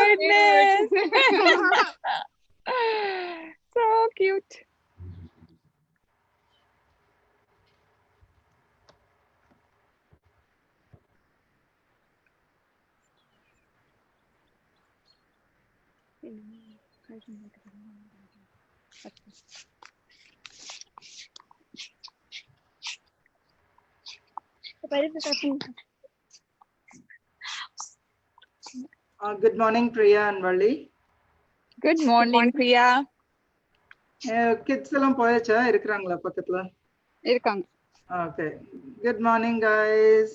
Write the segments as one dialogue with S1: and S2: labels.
S1: goodness. So cute.
S2: Good morning, Priya and Valli.
S1: Good morning, Priya.
S2: Kids எல்லாம் போயாச்சா இருக்கிறாங்களா பக்கத்துல?
S3: இருக்காங்க.
S2: Okay. Good morning, guys.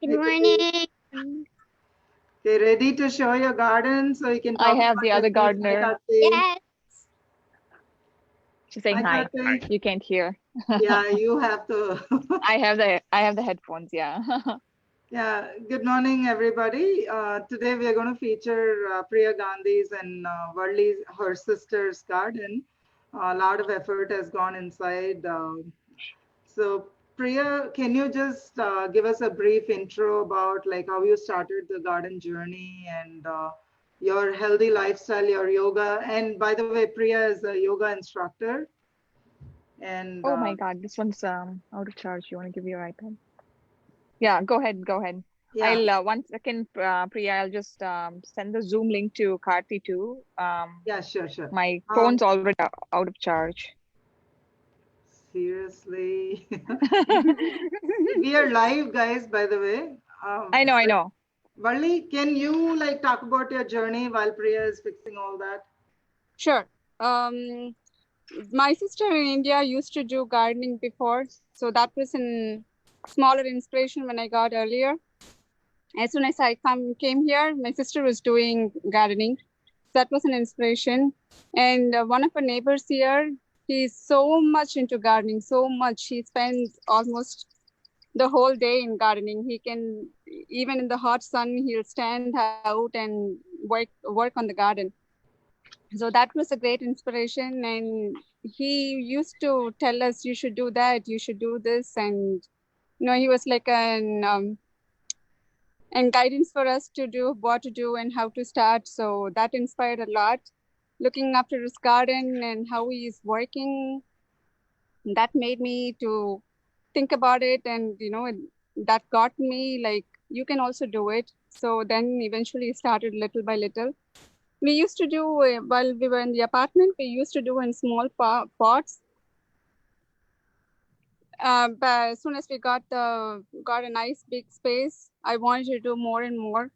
S3: Good morning.
S2: Okay, ready to show your garden so you can talk
S1: I have
S2: about
S1: the
S2: your
S1: other
S2: kids?
S1: gardener.
S2: Hi, Karthi.
S3: Yes.
S1: She's saying
S2: Hi,
S1: hi.
S2: Karthi.
S1: You can't hear.
S2: Yeah, you have to.
S1: I have the headphones, yeah.
S2: Yeah, good morning, everybody. Today we are going to feature Priya Gandhi's and Valli's, her sister's garden. A lot of effort has gone inside. So Priya, can you just give us a brief intro about like how you started the garden journey and your healthy lifestyle, your yoga? And by the way, Priya is a yoga instructor. And
S1: Oh my God, this one's out of charge. You want to give your iPad? Yeah, go ahead.
S2: yeah,
S1: I'll 1 second, Priya. I'll just send the Zoom link to Karthi too.
S2: yeah, sure.
S1: My phone's already out of charge.
S2: Seriously. We are live, guys, by the way.
S1: I know.
S2: Valli, can you like talk about your journey while Priya is fixing all that?
S3: Sure. My sister in India used to do gardening before, so that was a smaller inspiration when I got earlier. As soon as I came here, my sister was doing gardening. That was an inspiration. And one of our neighbors here, he's so much into gardening, so much. He spends almost the whole day in gardening. He can, even in the hot sun, he'll stand out and work on the garden. So that was a great inspiration. And he used to tell us, you should do that, you should do this. And, he was like and guidance for us to do what to do and how to start. So that inspired a lot. Looking after his garden and how he is working, that made me to think about it. And, that got me like, you can also do it. So then eventually started little by little. We used to do, while we were in the apartment, we used to do in small pots. But as soon as we got a nice big space, I wanted to do more and more.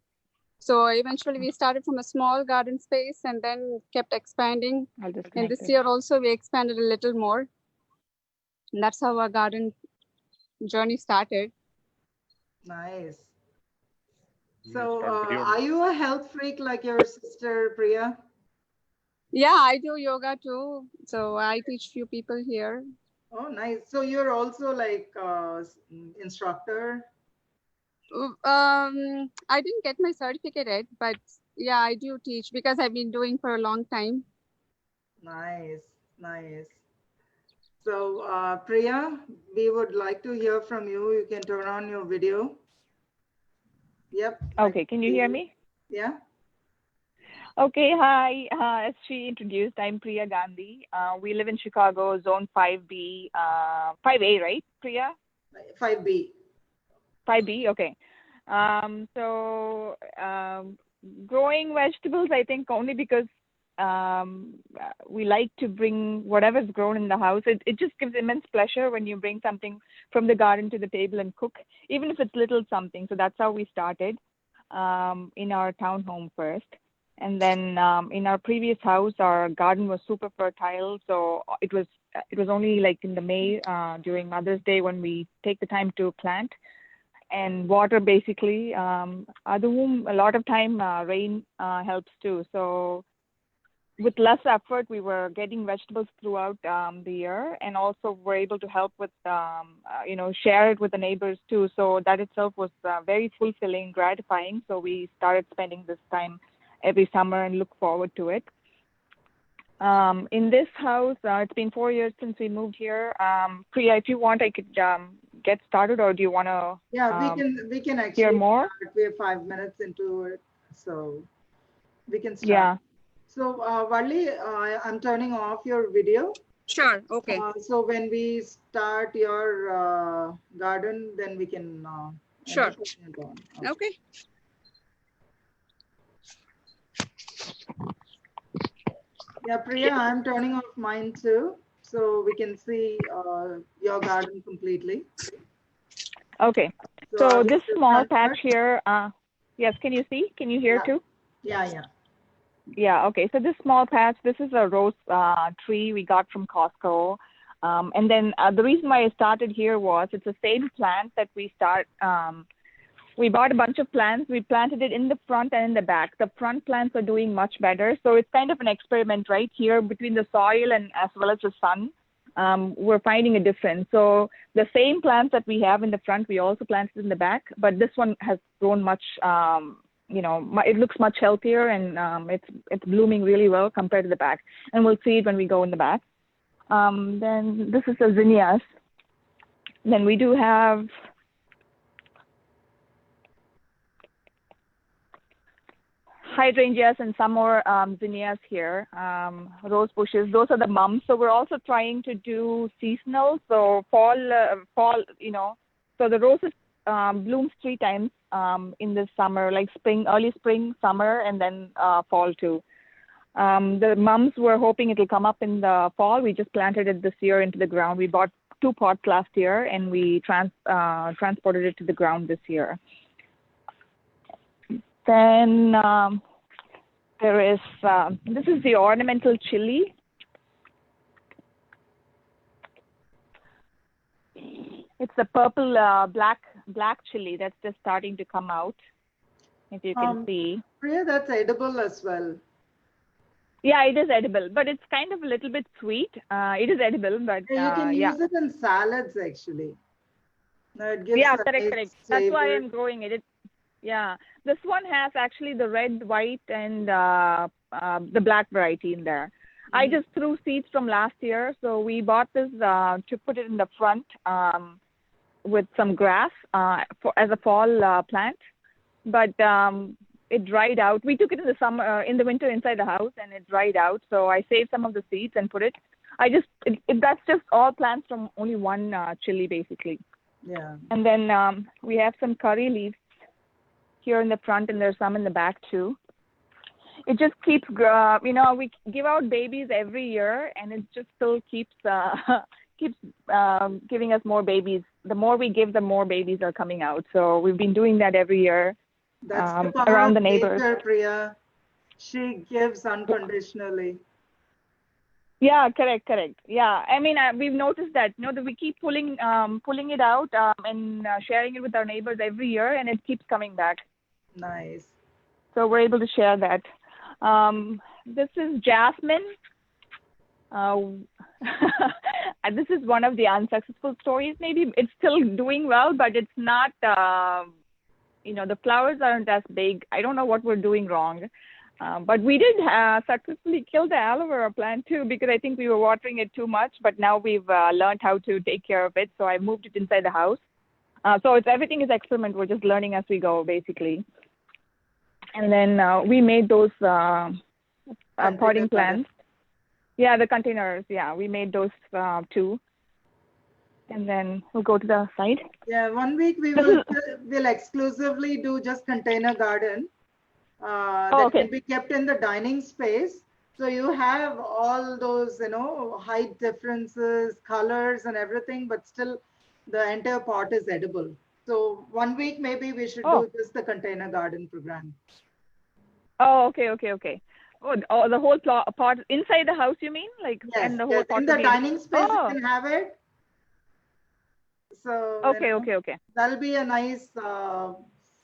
S3: So eventually we started from a small garden space and then kept expanding. And this year also we expanded a little more. And that's how our garden journey started.
S2: Nice. So are you a health freak like your sister Priya?
S3: Yeah, I do yoga too. So I teach few people here.
S2: Oh, nice. So you're also like instructor?
S3: I didn't get my certificate yet, but yeah, I do teach because I've been doing for a long time.
S2: Nice. So Priya, we would like to hear from you. You can turn on your video. Yep.
S1: Okay, can you hear me?
S2: Yeah.
S1: Okay, hi. As she introduced, I'm Priya Gandhi. We live in Chicago, Zone 5B, 5A, right, Priya?
S2: 5B.
S1: 5B, okay. Growing vegetables, I think only because we like to bring whatever's grown in the house. It just gives immense pleasure when you bring something from the garden to the table and cook, even if it's little something. So that's how we started in our townhome first. And then in our previous house, our garden was super fertile. So it was only like in the May during Mother's Day when we take the time to plant and water basically. A lot of time rain helps too. So with less effort, we were getting vegetables throughout the year, and also were able to help with, share it with the neighbors too. So that itself was very fulfilling, gratifying. So we started spending this time every summer and look forward to it. In this house, it's been 4 years since we moved here. Priya, if you want, I could get started, or do you want to?
S2: Yeah, we can actually
S1: hear more.
S2: We're 5 minutes into it, so. We can start.
S1: Yeah.
S2: So, Valli, I'm turning off your video.
S3: Sure. Okay.
S2: So when we start your garden, then we can
S3: Sure.
S2: go on.
S3: Okay.
S2: Yeah, Priya, I'm turning off mine too, so we can see your garden completely.
S1: Okay.
S2: So
S1: So this small
S2: start
S1: patch
S2: first?
S1: here, yes, can you see? Can you hear
S2: Yeah.
S1: too?
S2: Yeah.
S1: Yeah, okay. So this small patch, this is a rose tree we got from Costco. And then the reason why I started here was it's the same plant that we bought a bunch of plants. We planted it in the front and in the back. The front plants are doing much better. So it's kind of an experiment right here between the soil and as well as the sun. We're finding a difference. So the same plants that we have in the front, we also planted in the back, but this one has grown much, it looks much healthier, and it's blooming really well compared to the back. And we'll see it when we go in the back. Then this is the zinnias. Then we do have hydrangeas and some more zinnias here, rose bushes. Those are the mums. So we're also trying to do seasonal. So fall, so the roses blooms 3 times in the summer, like spring, early spring, summer, and then fall too. The mums, we're hoping it'll come up in the fall. We just planted it this year into the ground. We bought 2 pots last year, and we transported it to the ground this year. Then there is, this is the ornamental chili. It's the purple black chili that's just starting to come out, if you can see.
S2: Priya, that's edible as well.
S1: Yeah, it is edible, but it's kind of a little bit sweet. It is edible, but
S2: you can use it in salads actually. No, it gives
S1: correct. That's why I'm growing it. Yeah, this one has actually the red, white, and the black variety in there. Mm-hmm. I just threw seeds from last year, so we bought this to put it in the front with some grass as a fall plant. But it dried out. We took it in the summer, in the winter inside the house, and it dried out. So I saved some of the seeds and put it. That's just all plants from only one chili basically.
S2: Yeah.
S1: And then we have some curry leaves here in the front, and there's some in the back too. It just keeps, we give out babies every year, and it just still keeps giving us more babies. The more we give, the more babies are coming out. So we've been doing that every year.
S2: That's the
S1: around the neighbors.
S2: Nature, Priya. She gives unconditionally.
S1: Yeah, correct. Yeah, I mean, we've noticed that, that we keep pulling it out and sharing it with our neighbors every year, and it keeps coming back.
S2: Nice.
S1: So we're able to share that. This is jasmine. This is one of the unsuccessful stories. Maybe it's still doing well, but it's not, the flowers aren't as big. I don't know what we're doing wrong. But we did successfully kill the aloe vera plant too, because I think we were watering it too much, but now we've learned how to take care of it. So I moved it inside the house. So everything is experiment. We're just learning as we go, basically. And then we made those potting plants. Yeah, the containers. Yeah, we made those too. And then we'll go to the side.
S2: Yeah, 1 week we'll exclusively do just container garden. That can be kept in the dining space. So you have all those, height differences, colors and everything, but still the entire pot is edible. So 1 week maybe we should do just the container garden program.
S1: Oh, okay. Oh, the whole pot inside the house, you mean? Like,
S2: yes,
S1: and the whole pot
S2: in the dining space you can have it. So
S1: okay.
S2: That'll be a nice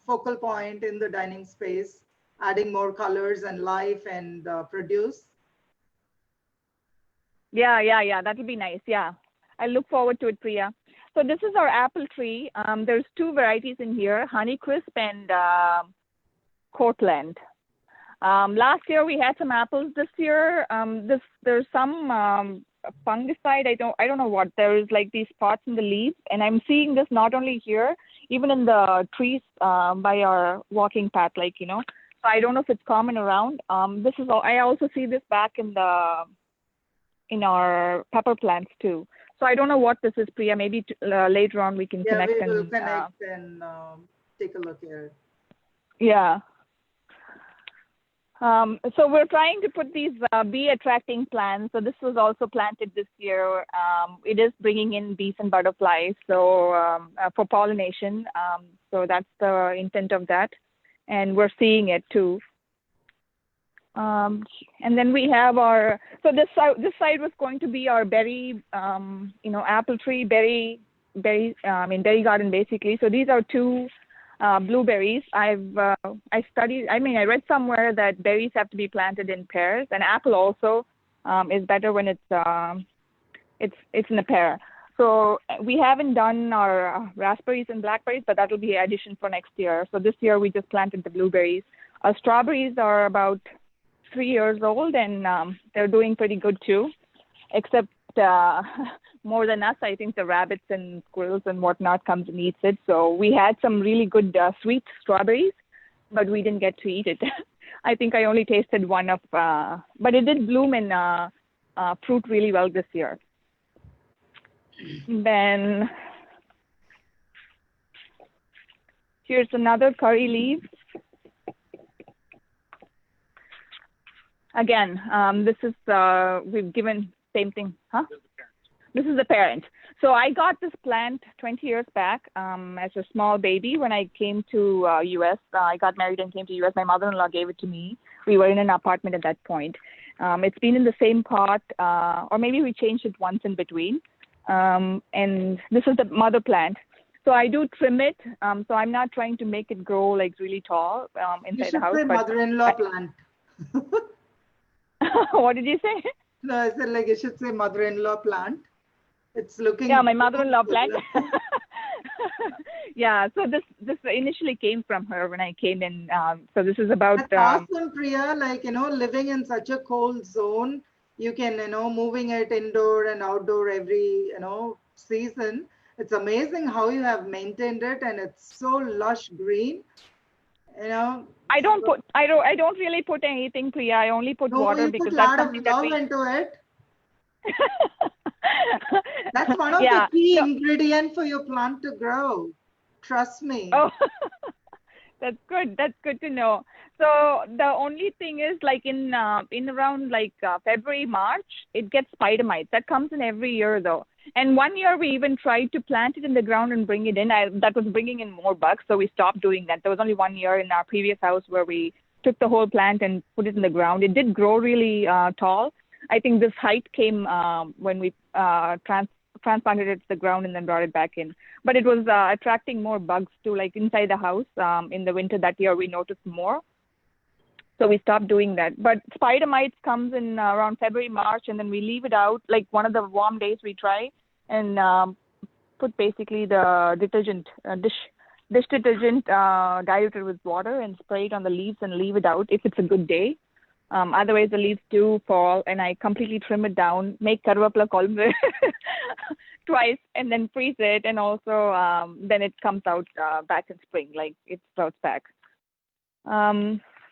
S2: focal point in the dining space, adding more colors and life and produce.
S1: Yeah, that'll be nice. Yeah, I look forward to it, Priya. So this is our apple tree. There's 2 varieties in here, Honeycrisp and Cortland. Last year we had some apples. This year, there's some fungicide. I don't know what. There is like these spots in the leaves, and I'm seeing this not only here, even in the trees by our walking path, So I don't know if it's common around. This is all, I also see this back in our pepper plants too. So I don't know what this is, Priya. Maybe later on we can
S2: Yeah,
S1: connect
S2: we will
S1: and
S2: connect and take a look at it.
S1: yeah. So we're trying to put these bee attracting plants. So this was also planted this year. It is bringing in bees and butterflies, so for pollination. So that's the intent of that, and we're seeing it too. And then we have our, so this side was going to be our berry, apple tree, berry garden basically. So these are two blueberries. I read somewhere that berries have to be planted in pairs, and apple also is better when it's in a pair. So we haven't done our raspberries and blackberries, but that will be addition for next year. So this year we just planted the blueberries. Our strawberries are about 3 years old, and they're doing pretty good too, except more than us, I think the rabbits and squirrels and whatnot comes and eats it. So we had some really good sweet strawberries, but we didn't get to eat it. I think I only tasted one of, but it did bloom in fruit really well this year. Then here's another curry leaf. Again, this is, we've given same thing, huh? This is the parent. So I got this plant 20 years back as a small baby when I came to US. I got married and came to US. My mother-in-law gave it to me. We were in an apartment at that point. It's been in the same pot, or maybe we changed it once in between. And this is the mother plant. So I do trim it. So I'm not trying to make it grow like really tall inside the house.
S2: You should say mother-in-law plant.
S1: What did you say?
S2: No, I said like you should say mother-in-law plant. It's looking.
S1: Yeah, my mother-in-law plant. Yeah, so this initially came from her when I came in. So this is about.
S2: That's awesome, Priya. Like, living in such a cold zone, you can, moving it indoor and outdoor every, season. It's amazing how you have maintained it, and it's so lush green.
S1: I don't really put anything, Priya. I only put water because that's something that we.
S2: You put a lot of love into it. That's one of the key ingredients for your plant to grow. Trust me.
S1: Oh, that's good. That's good to know. So the only thing is, like in around like February, March, it gets spider mites. That comes in every year though. And one year we even tried to plant it in the ground and bring it in. That was bringing in more bugs, so we stopped doing that. There was only 1 year in our previous house where we took the whole plant and put it in the ground. It did grow really tall. I think this height came when we transplanted it to the ground and then brought it back in. But it was attracting more bugs too, like inside the house. In the winter that year, we noticed more. So we stopped doing that. But spider mites comes in around February, March, and then we leave it out. Like one of the warm days we try and put basically the detergent, dish detergent diluted with water and spray it on the leaves and leave it out if it's a good day. Otherwise, the leaves do fall, and I completely trim it down, make karvapla kolumbu twice, and then freeze it, and also then it comes out back in spring, like it sprouts back.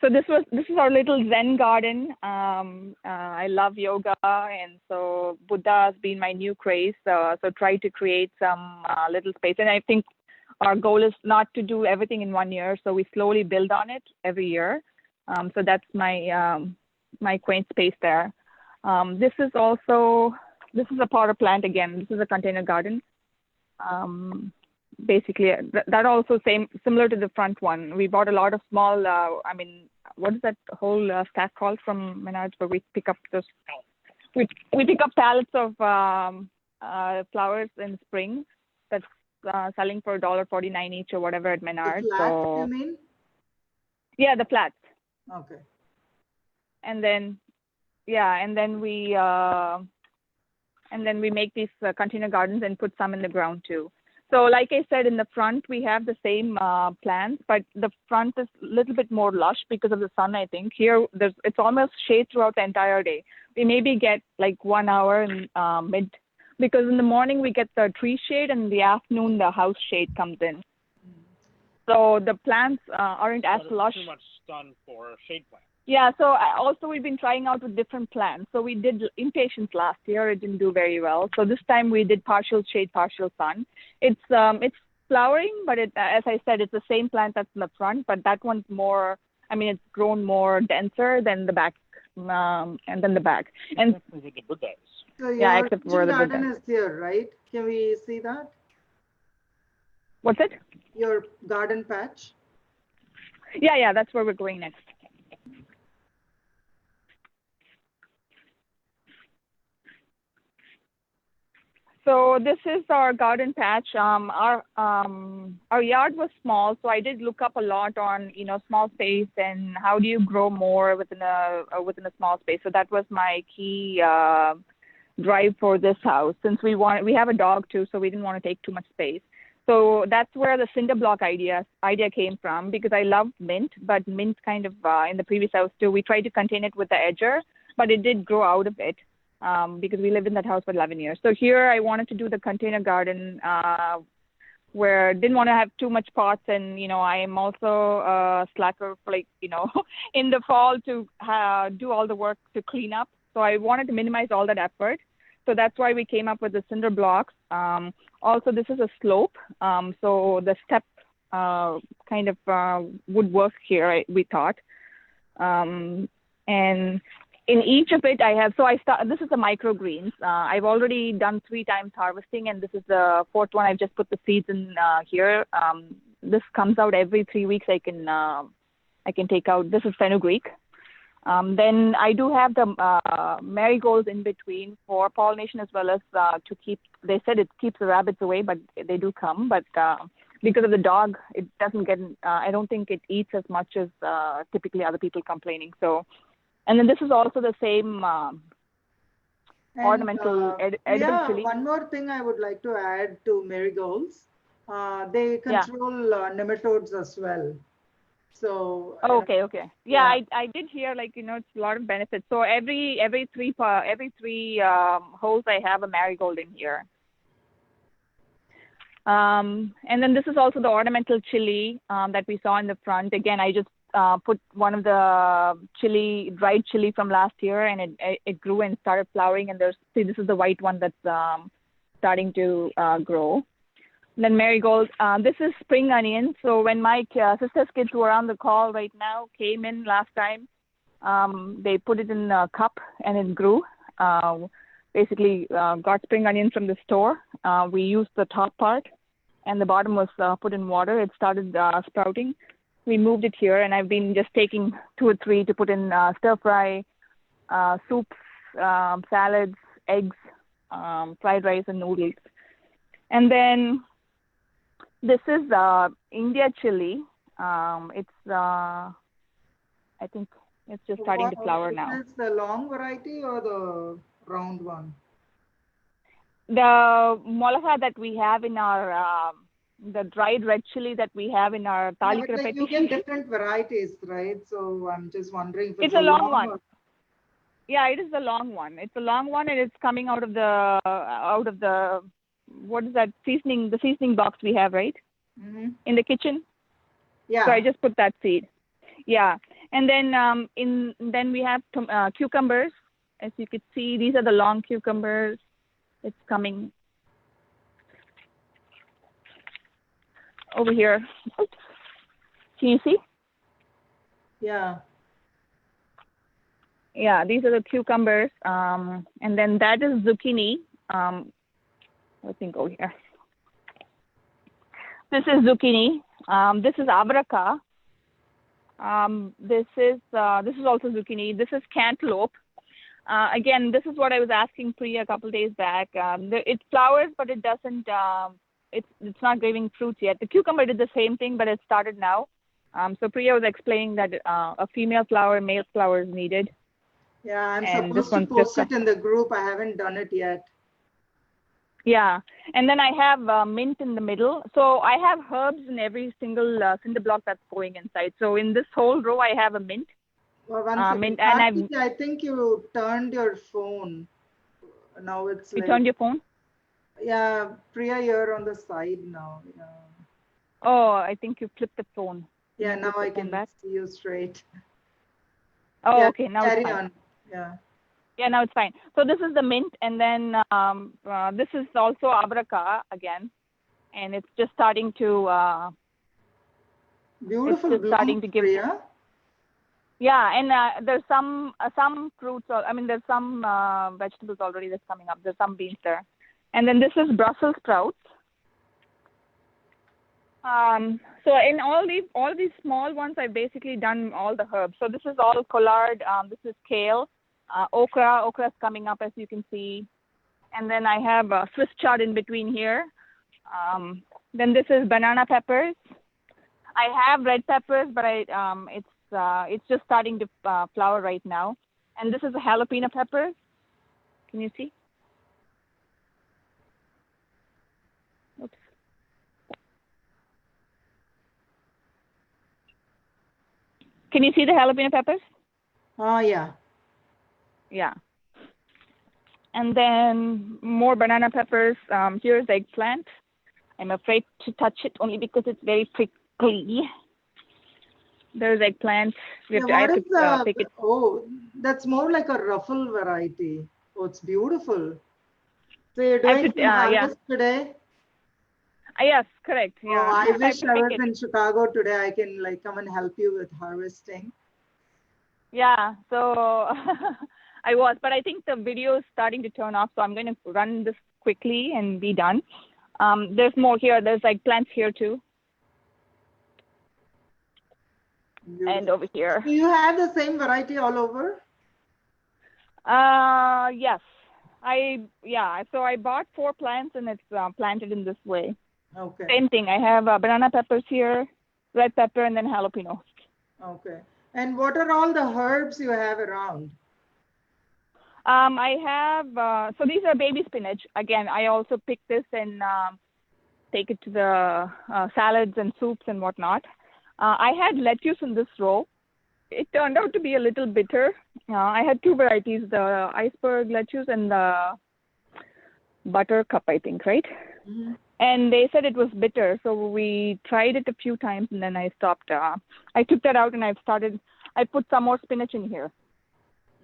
S1: So this is our little Zen garden. I love yoga, and so Buddha has been my new craze. So try to create some little space, and I think our goal is not to do everything in 1 year. So we slowly build on it every year. So that's my quaint space there. This is a potter plant again. This is a container garden. Basically, that also similar to the front one. We bought a lot of small. What is that whole stack called from Menards where we pick up those? We pick up pallets of flowers in spring. That's selling for $1.49 each or whatever at Menards.
S2: The flats, you mean?
S1: Yeah, the flats.
S2: Okay.
S1: And then we make these container gardens and put some in the ground too. So like I said, in the front, we have the same plants, but the front is a little bit more lush because of the sun, I think. Here, it's almost shade throughout the entire day. We maybe get like 1 hour in because in the morning we get the tree shade and in the afternoon the house shade comes in. So the plants aren't as lush.
S4: Too much done for shade plants.
S1: Yeah, so also we've been trying out with different plants. So we did impatiens last year. It didn't do very well. So this time we did partial shade, partial sun. It's flowering, but as I said, it's the same plant that's in the front, but that one's more. I mean, it's grown more denser than the back, and then the back. And
S4: with the Buddhas.
S2: So
S1: yeah,
S2: your
S1: except for
S2: kitchen
S1: the
S2: garden
S1: Buddha.
S2: is here, right? Can we see that?
S1: What's it?
S2: Your garden patch?
S1: Yeah, that's where we're going next. So this is our garden patch. Our yard was small, so I did look up a lot on small space and how do you grow more within a small space. So that was my key drive for this house. Since we have a dog too, so we didn't want to take too much space. So that's where the cinder block idea came from, because I love mint, but mint kind of in the previous house too. We tried to contain it with the edger, but it did grow out of it. Because we lived in that house for 11 years. So here I wanted to do the container garden where didn't want to have too much pots. And, I am also a slacker for in the fall to do all the work to clean up. So I wanted to minimize all that effort. So that's why we came up with the cinder blocks. Also, this is a slope. So the step kind of would work here, we thought. And in each of it, I have, this is the microgreens. I've already done 3 times harvesting, and this is the 4th one. I've just put the seeds in here. This comes out every 3 weeks. I can take out, this is fenugreek. Then I do have the marigolds in between for pollination, as well as to keep, they said it keeps the rabbits away, but they do come. But because of the dog, it doesn't get, I don't think it eats as much as typically other people complaining. So, and then this is also the same ornamental edible chili.
S2: One more thing I would like to add to marigolds. They control nematodes as well. So
S1: okay. Yeah, I did hear it's a lot of benefits. So every three holes I have a marigold in here. And then this is also the ornamental chili that we saw in the front. Again, I just put one of the dried chili from last year, and it grew and started flowering. And this is the white one that's starting to grow. And then marigold. This is spring onion. So when my sister's kids who are on the call right now came in last time, they put it in a cup and it grew. Basically, got spring onion from the store. We used the top part, and the bottom was put in water. It started sprouting. We moved it here, and I've been just taking 2 or 3 to put in stir fry, soups, salads, eggs, fried rice, and noodles. And then this is India chili. It's I think it's just starting to flower now.
S2: Is this the long variety or the round one?
S1: The molasa that we have in our the dried red chili that we have in our thali krapeti.
S2: You get different varieties, right? So I'm just wondering if
S1: it's a long one. Yeah, it is the long one. It's a long one, and it's coming out of the what is that seasoning? The seasoning box we have, right? In the kitchen.
S2: Yeah.
S1: So I just put that seed. Yeah, and then then we have cucumbers. As you could see, these are the long cucumbers. It's coming over here. Oops. Can you see?
S2: Yeah.
S1: Yeah, these are the cucumbers. And then that is zucchini. Let me go here. This is zucchini. This is abraka. This is also zucchini. This is cantaloupe. Again, this is what I was asking Priya a couple days back. It flowers, but it doesn't. It's not giving fruits yet. The cucumber did the same thing, but it started now. So Priya was explaining that a female flower, male flower is needed.
S2: Yeah, I'm supposed to post it in the group. I haven't done it yet.
S1: Yeah, and then I have mint in the middle. So I have herbs in every single cinder block that's going inside. So in this whole row, I have a mint.
S2: Well, mint, and I think you turned your phone. Now it's
S1: you turned your phone?
S2: Yeah, Priya, you're on the side now. Yeah.
S1: Oh, I think you flipped the phone.
S2: Yeah, now I
S1: Put them
S2: can
S1: back.
S2: see you straight.
S1: Oh,
S2: Yeah,
S1: okay. Now it's
S2: carry
S1: fine.
S2: on. Yeah.
S1: Yeah, now it's fine. So this is the mint, and then this is also abraca again, and it's just starting to.
S2: Beautiful
S1: just starting
S2: blooms,
S1: to give.
S2: Priya.
S1: Yeah, and there's some fruits. I mean, there's some vegetables already that's coming up. There's some beans there, and then this is Brussels sprouts. So in all these small ones, I've basically done all the herbs. So this is all collard. This is kale, okra. Okra is coming up, as you can see, and then I have Swiss chard in between here. Then this is banana peppers. I have red peppers, but it's just starting to flower right now. And this is a jalapeno pepper. Can you see? Oops. Can you see the jalapeno peppers?
S2: Oh, yeah.
S1: Yeah. And then more banana peppers. Here's eggplant. I'm afraid to touch it only because it's very prickly. There's eggplant. I have to pick it.
S2: Oh, that's more like a ruffle variety. Oh, it's beautiful. So you're doing some harvest today?
S1: Yes, correct.
S2: Oh,
S1: Yeah.
S2: I wish I was
S1: it.
S2: in Chicago today. I can like come and help you with harvesting.
S1: Yeah, so I was, but I think the video is starting to turn off, so I'm going to run this quickly and be done. There's more here. There's like plants here too.
S2: Beautiful.
S1: And over here.
S2: Do you have the same variety all over?
S1: Yes. So I bought 4 plants and it's planted in this way.
S2: Okay.
S1: Same thing. I have banana peppers here, red pepper, and then jalapeno.
S2: Okay. And what are all the herbs you have around?
S1: I have, so these are baby spinach. Again, I also pick this and take it to the salads and soups and whatnot. I had lettuce in this row. It turned out to be a little bitter. I had 2 varieties, the iceberg lettuce and the buttercup, I think, right?
S2: Mm-hmm.
S1: And they said it was bitter, so we tried it a few times and then I stopped. I took that out and I put some more spinach in here.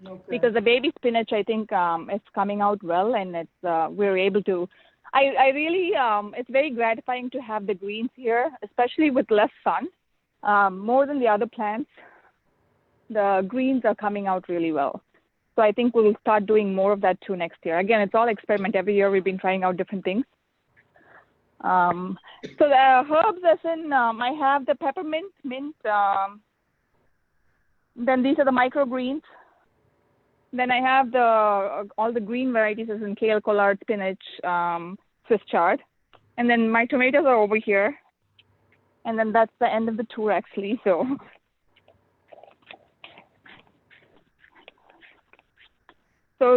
S2: Okay.
S1: Because the baby spinach, I think, is coming out well, and we're able to. I really, it's very gratifying to have the greens here, especially with less sun. More than the other plants, the greens are coming out really well. So I think we'll start doing more of that too next year. Again, it's all experiment. Every year we've been trying out different things. So the herbs, as in, I have the peppermint, mint. Then these are the microgreens. Then I have all the green varieties, as in kale, collard, spinach, Swiss chard. And then my tomatoes are over here. And then that's the end of the tour, actually. So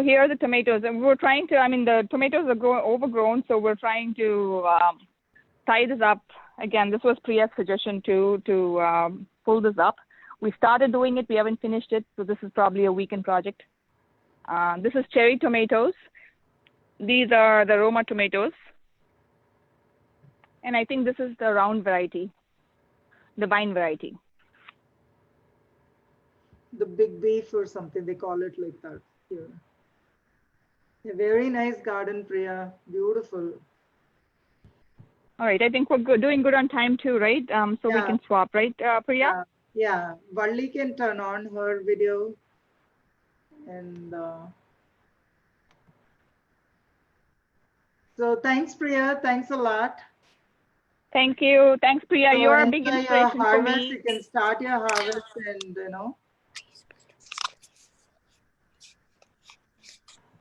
S1: here are the tomatoes. And we're trying to, the tomatoes are overgrown, so we're trying to tie this up. Again, this was Priya's suggestion to pull this up. We started doing it. We haven't finished it. So this is probably a weekend project. This is cherry tomatoes. These are the Roma tomatoes. And I think this is the round variety, the vine variety.
S2: The big beef or something, they call it like that here. A very nice garden, Priya. Beautiful.
S1: All right. I think we're doing good on time too, right? So we can swap, right, Priya?
S2: Yeah. Valli can turn on her video. And so thanks, Priya. Thanks a lot.
S1: Thank you. Thanks, Priya.
S2: So
S1: you're a big inspiration for me.
S2: You can start your harvest and,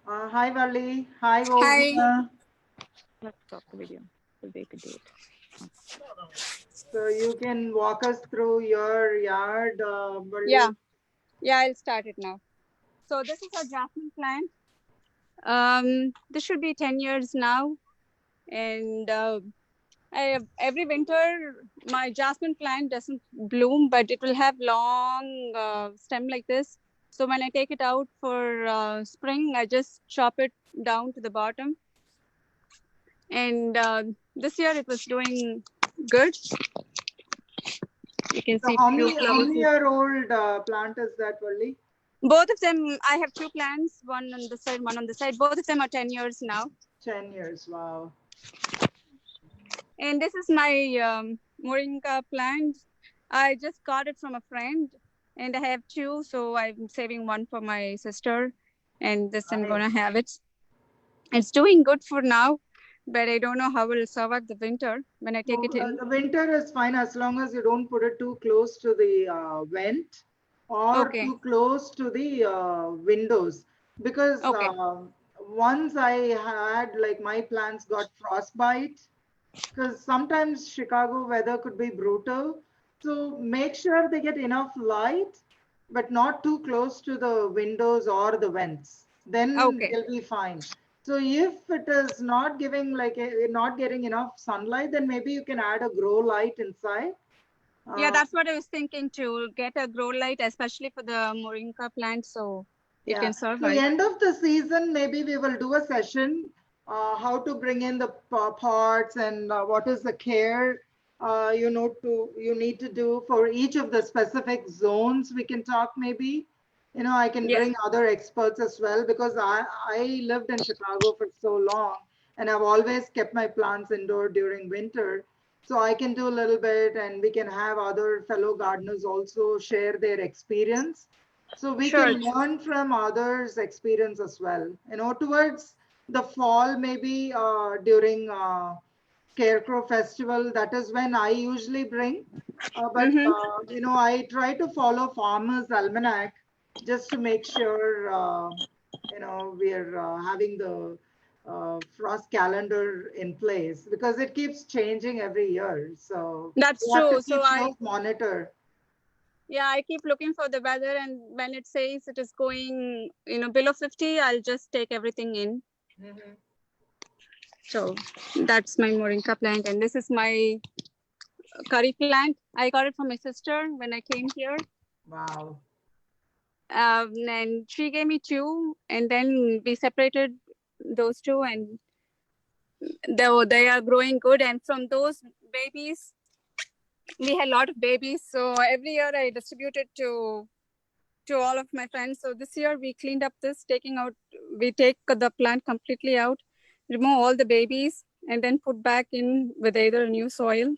S2: hi, Valli. Hi, Oviya.
S1: Let's stop the video so they could do it.
S2: So you can walk us through your yard, Valli.
S3: Yeah, I'll start it now. So this is a jasmine plant. This should be 10 years now. And every winter, my jasmine plant doesn't bloom, but it will have long stem like this. So when I take it out for spring, I just chop it down to the bottom. And this year it was doing good. You can
S2: So
S3: see
S2: how
S3: few
S2: many
S3: flowers.
S2: year-old plant is that, Valli?
S3: Both of them, I have two plants, one on the side, one on the side. Both of them are 10 years now.
S2: 10 years, wow.
S3: And this is my moringa plant. I just got it from a friend, and I have two, so I'm saving one for my sister, and this I'm gonna have it. It's doing good for now, but I don't know how it will survive the winter when I take it in.
S2: The winter is fine as long as you don't put it too close to the vent or
S3: Okay.
S2: too close to the windows. Because
S3: Okay.
S2: once I had, like, my plants got frostbite, because sometimes Chicago weather could be brutal. So make sure they get enough light, but not too close to the windows or the vents. Then
S3: Okay.
S2: they'll be fine. So if it is not giving, like, not getting enough sunlight, then maybe you can add a grow light inside.
S3: Yeah, that's what I was thinking, to get a grow light, especially for the moringa plant, so it
S2: Yeah.
S3: can
S2: So
S3: survive.
S2: end of the season, maybe we will do a session, how to bring in the pots and what is the care you need to do for each of the specific zones. We can talk maybe. I can
S3: Yeah.
S2: bring other experts as well, because I lived in Chicago for so long and I've always kept my plants indoor during winter. So I can do a little bit, and we can have other fellow gardeners also share their experience. So we
S3: Sure.
S2: can learn from others' experience as well. Towards the fall, maybe during Scarecrow Festival, that is when I usually bring. But I try to follow Farmer's Almanac just to make sure, we're having the frost calendar in place, because it keeps changing every year. So
S3: That's
S2: we have to
S3: true. So
S2: keep close monitor.
S3: I keep looking for the weather, and when it says it is going, below 50, I'll just take everything in.
S2: Mm-hmm.
S3: So that's my moringa plant, and this is my curry plant. I got it from my sister when I came here.
S2: Wow.
S3: And she gave me two, and then we separated those two, and they are growing good. And from those babies, we had a lot of babies. So every year I distributed to all of my friends. So this year we cleaned up this, we take the plant completely out, remove all the babies, and then put back in with either new soil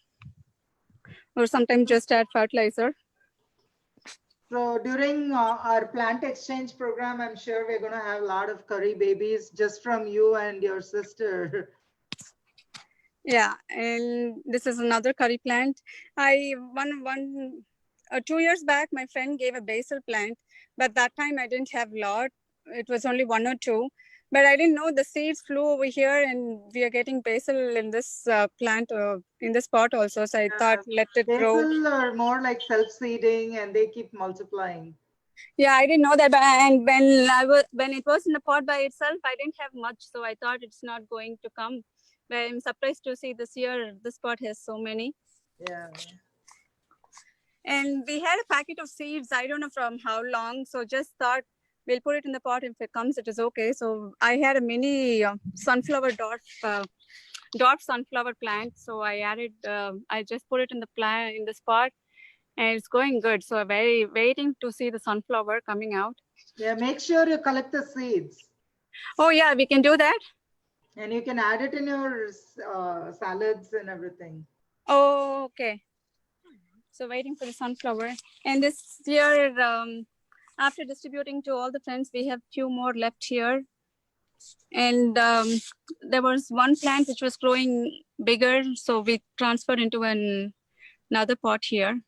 S3: or sometimes just add fertilizer.
S2: So during our plant exchange program, I'm sure we're going to have a lot of curry babies just from you and your sister.
S3: Yeah, and this is another curry plant. 2 years back, my friend gave a basil plant, but that time I didn't have a lot. It was only one or two, but I didn't know the seeds flew over here, and we are getting basil in this plant, in this pot also. So I thought, let it grow.
S2: Basil are more like self-seeding, and they keep multiplying.
S3: Yeah, I didn't know that, and when it was in the pot by itself, I didn't have much, so I thought it's not going to come. But I'm surprised to see this year this pot has so many.
S2: Yeah.
S3: And we had a packet of seeds, I don't know from how long, so just thought we'll put it in the pot. If it comes, it is okay. So I had a mini sunflower dwarf sunflower plant, so I just put it in the spot, and it's going good. So I'm very waiting to see the sunflower coming out.
S2: Yeah, make sure you collect the seeds.
S3: Oh yeah, we can do that.
S2: And you can add it in your salads and everything.
S3: Oh, okay. So waiting for the sunflower. And this year, after distributing to all the friends, we have few more left here. And there was one plant which was growing bigger, so we transferred into another pot here.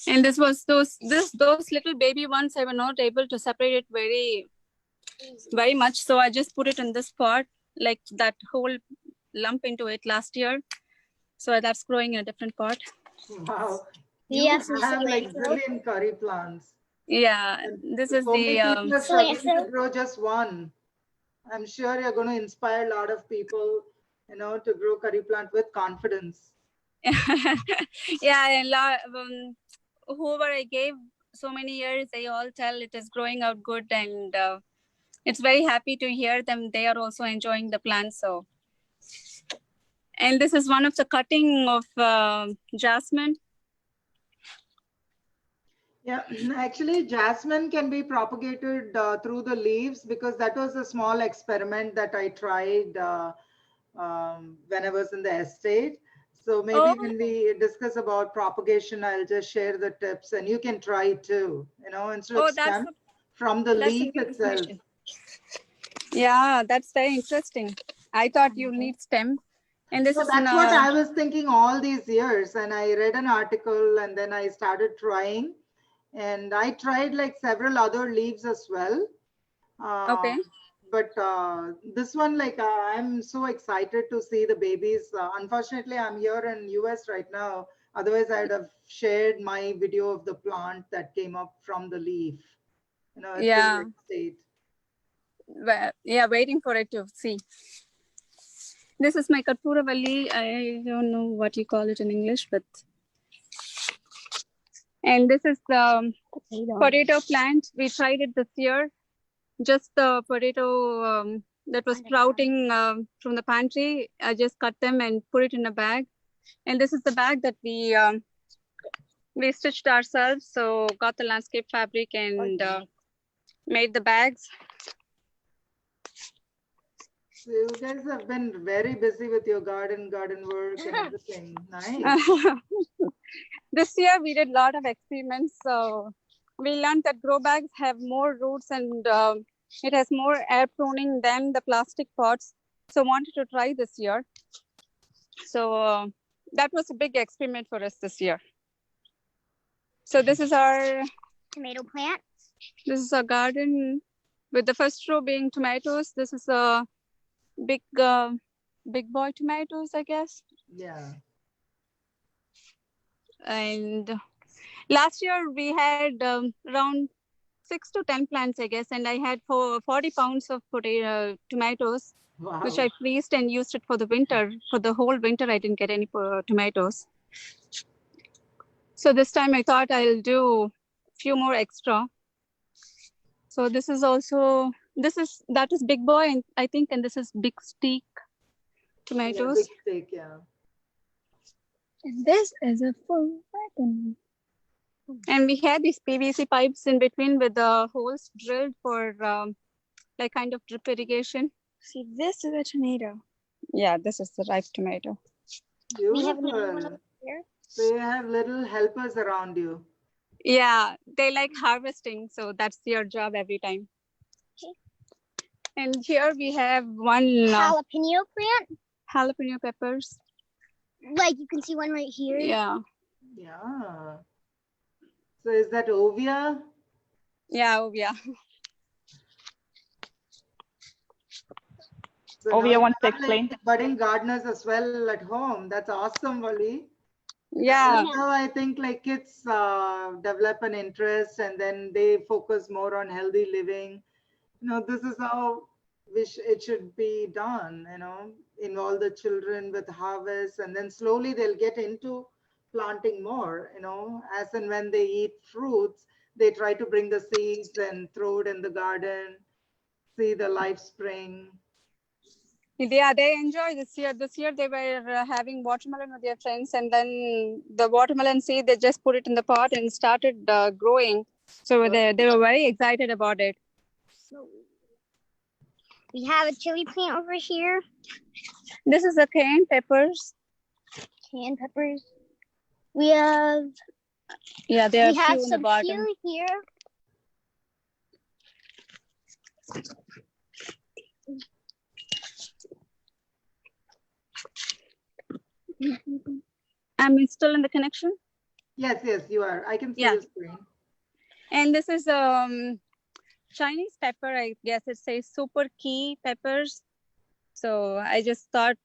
S3: And this was those little baby ones. I was not able to separate it very much, so I just put it in this pot, like that whole lump into it last year. So that's growing in a different pot.
S2: Wow. You have like zillion curry plants.
S3: Yeah,
S2: And
S3: this is
S2: so many people are struggling to grow just one. I'm sure you're going to inspire a lot of people, to grow curry plant with confidence.
S3: Yeah, whoever I gave so many years, they all tell it is growing out good, and it's very happy to hear them. They are also enjoying the plants. So, and this is one of the cutting of jasmine.
S2: Yeah, actually, jasmine can be propagated through the leaves because that was a small experiment that I tried when I was in the estate. So maybe
S3: Oh,
S2: when we discuss about propagation, I'll just share the tips and you can try too, instead of
S3: oh,
S2: stem from the
S3: that's a
S2: leaf
S3: new
S2: itself.
S3: information. Yeah, that's very interesting. I thought you need stem, and this
S2: So
S3: is in
S2: that's what I was thinking all these years. And I read an article and then I started trying. And I tried like several other leaves as well.
S3: okay.
S2: But this one, like, I'm so excited to see the babies. Unfortunately, I'm here in US right now. Otherwise, I'd have shared my video of the plant that came up from the leaf. It's in
S3: Yeah,
S2: that state.
S3: yeah, waiting for it to see. This is my Priya Valli. I don't know what you call it in English, but and this is the potato plant. We tried it this year. Just the potato that was sprouting from the pantry. I just cut them and put it in a bag. And this is the bag that we stitched ourselves. So got the landscape fabric and made the bags.
S2: So you guys have been very busy with your garden work and everything. Nice.
S3: This year we did a lot of experiments. So we learned that grow bags have more roots and it has more air pruning than the plastic pots. So wanted to try this year. So that was a big experiment for us this year. So this is our
S5: tomato plant.
S3: This is a garden with the first row being tomatoes. This is a big boy tomatoes, I guess.
S2: Yeah.
S3: And last year we had around 6 to 10 plants, I guess, and I had 40 pounds of tomatoes,
S2: Wow.
S3: which I freezed and used it for the winter. For the whole winter, I didn't get any tomatoes. So this time I thought I'll do a few more extra. So this is also, that is big boy, and I think, and this is big steak tomatoes.
S2: Yeah, big steak, yeah.
S3: And this is a full wagon. And we had these PVC pipes in between with the holes drilled for like kind of drip irrigation. See, this is a tomato. Yeah, this is the ripe tomato.
S2: Beautiful.
S5: We have another one up here.
S2: So you have little helpers around you.
S3: Yeah, they like harvesting, so that's their job every time.
S5: Okay.
S3: And here we have one
S5: jalapeno plant.
S3: Jalapeno peppers.
S5: Like you can see one right here.
S3: Yeah.
S2: Yeah. So is that Oviya?
S3: Yeah, Oviya.
S2: So
S1: Oviya wants to
S2: you have,
S1: explain.
S2: like, budding gardeners as well at home. That's awesome, Valli.
S3: Yeah.
S2: So I think like kids develop an interest and then they focus more on healthy living. This is how it should be done, involve the children with harvest and then slowly they'll get into planting more, as and when they eat fruits, they try to bring the seeds and throw it in the garden, see the life spring.
S3: Yeah, they enjoy this year. This year they were having watermelon with their friends, and then the watermelon seed, they just put it in the pot and started growing. So they were very excited about it.
S5: So we have a chili plant over here.
S3: This is the cayenne peppers.
S5: Cayenne peppers. We have.
S3: Yeah, there are
S5: we have
S3: few in the
S5: some
S3: bottom.
S5: few here.
S3: I'm still in the connection.
S2: Yes, you are. I can see
S3: Yeah.
S2: your screen.
S3: And this is Chinese pepper. I guess it says super key peppers. So I just thought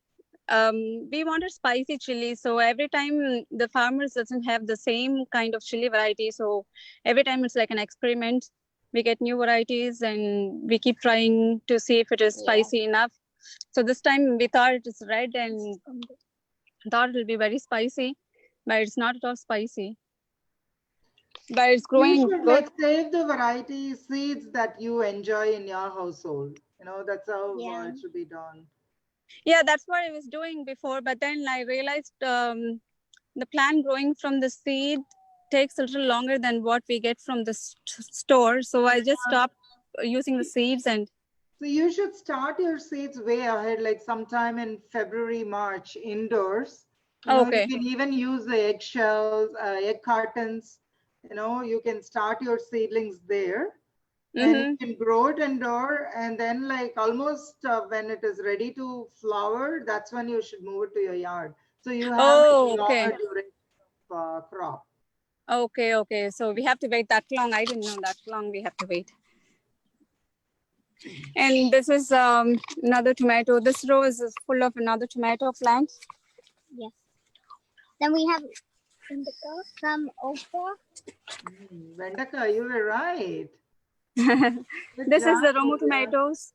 S3: we wanted spicy chili. So every time the farmers doesn't have the same kind of chili variety. So every time it's like an experiment. We get new varieties and we keep trying to see if it is spicy enough. So this time we thought it is red and thought it will be very spicy, but it's not at all spicy. But it's growing
S2: You should
S3: good.
S2: like save the variety seeds that you enjoy in your household. That's how it should be done.
S3: Yeah, that's what I was doing before. But then I realized the plant growing from the seed takes a little longer than what we get from the store. So I just stopped using the seeds. And
S2: so you should start your seeds way ahead, like sometime in February, March, indoors.
S3: Okay.
S2: You can even use the eggshells, egg cartons. You can start your seedlings there. And you can grow it indoor, and then like almost when it is ready to flower, that's when you should move it to your yard. So you have like longer duration crop.
S3: Okay. So we have to wait that long. I didn't know that long we have to wait. And this is another tomato. This row is full of another tomato plant.
S5: Yes. Then we have some okra.
S2: Vendaka, you were right.
S3: This is the Romo tomatoes.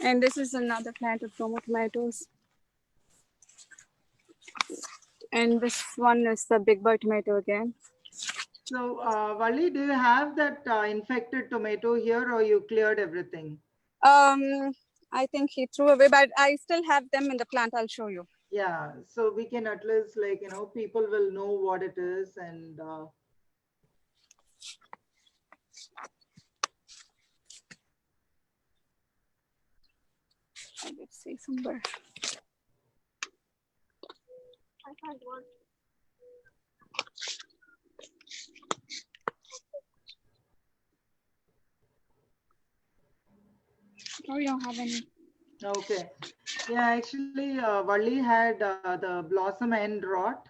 S3: And this is another plant of Romo tomatoes. And this one is the big boy tomato again.
S2: So, Valli, do you have that infected tomato here, or you cleared everything?
S3: I think he threw away, but I still have them in the plant. I'll show you.
S2: Yeah, so we can at least people will know what it is, and
S3: I did see somewhere.
S5: I found one.
S3: Oh, you don't have any.
S2: Okay. Yeah, actually, Valli had the blossom end rot.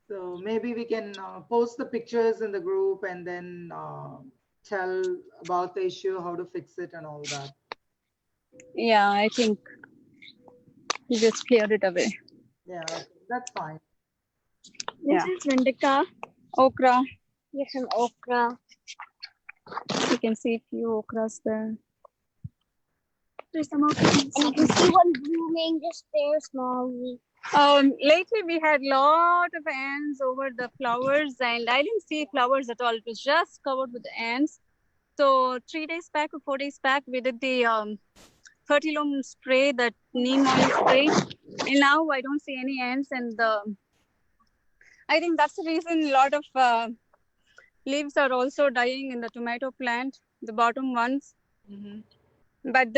S2: So maybe we can post the pictures in the group and then tell about the issue, how to fix it and all that.
S3: Yeah, I think you just cleared it away.
S2: Yeah, okay. That's fine.
S5: This is Vendika.
S3: Okra.
S5: Here's some okra.
S3: You can see a few okras there.
S5: There's some okra. And you can see one blooming just there, smallly.
S3: Lately we had lot of ants over the flowers, and I didn't see flowers at all. It was just covered with ants. So 3 days back or 4 days back, we did the fertilome spray, that neem oil spray, and now I don't see any ants. And I think that's the reason a lot of leaves are also dying in the tomato plant, the bottom ones. But